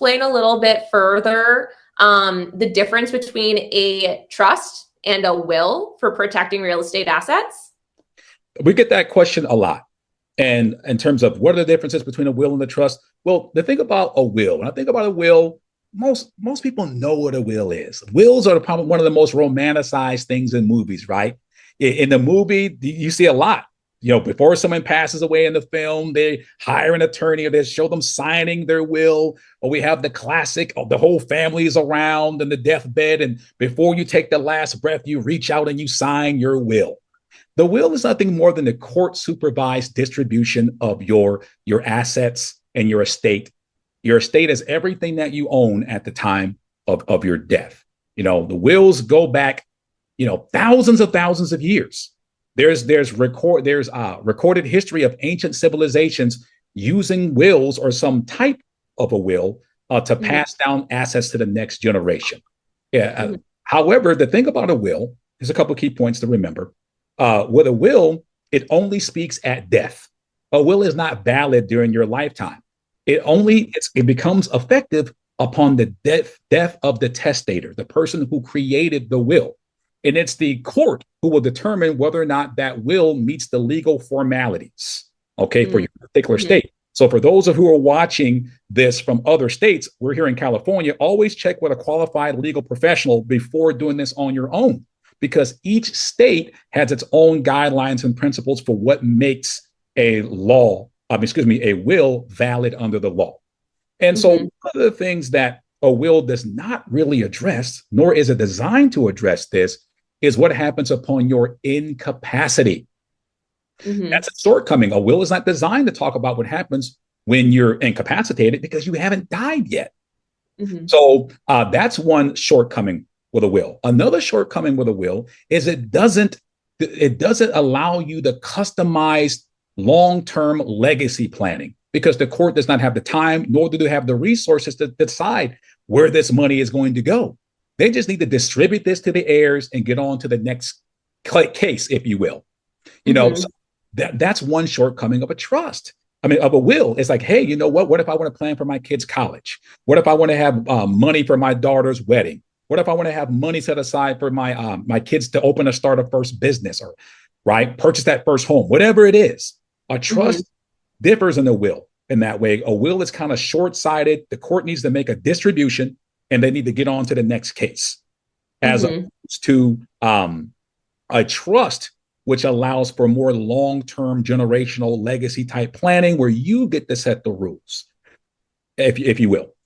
explain a little bit further the difference between a trust and a will for protecting real estate assets? We get that question a lot. And in terms of what are the differences between a will and a trust? Well, the thing about a will, when I think about a will, most people know what a will is. Wills are probably one of the most romanticized things in movies, right? In the movie, you see a lot. You know, before someone passes away in the film, they hire an attorney or they show them signing their will. Or we have the classic, the whole family is around in the deathbed. And before you take the last breath, you reach out and you sign your will. The will is nothing more than the court supervised distribution of your assets and your estate. Your estate is everything that you own at the time of your death. You know, the wills go back, thousands of years. There's recorded history of ancient civilizations using wills or some type of a will to pass down assets to the next generation. Yeah. However, the thing about a will is a couple of key points to remember. With a will, it only speaks at death. A will is not valid during your lifetime. It becomes effective upon the death of the testator, the person who created the will. And it's the court who will determine whether or not that will meets the legal formalities, okay, for your particular state. So for those of who are watching this from other states, we're here in California, always check with a qualified legal professional before doing this on your own, because each state has its own guidelines and principles for what makes a will valid under the law. And so one of the things that a will does not really address, nor is it designed to address this, is what happens upon your incapacity. That's a shortcoming. A will is not designed to talk about what happens when you're incapacitated because you haven't died yet. So that's one shortcoming with a will. Another shortcoming with a will is it doesn't allow you to customize long-term legacy planning because the court does not have the time, nor do they have the resources to decide where this money is going to go. They just need to distribute this to the heirs and get on to the next case, if you will. So that's one shortcoming of a trust. Of a will. It's like, hey, you know what? What if I want to plan for my kids' college? What if I want to have money for my daughter's wedding? What if I want to have money set aside for my kids to start a first business or purchase that first home? Whatever it is, a trust differs in a will in that way. A will is kind of short-sighted. The court needs to make a distribution and they need to get on to the next case. As opposed to a trust, which allows for more long-term generational legacy type planning where you get to set the rules, if you will.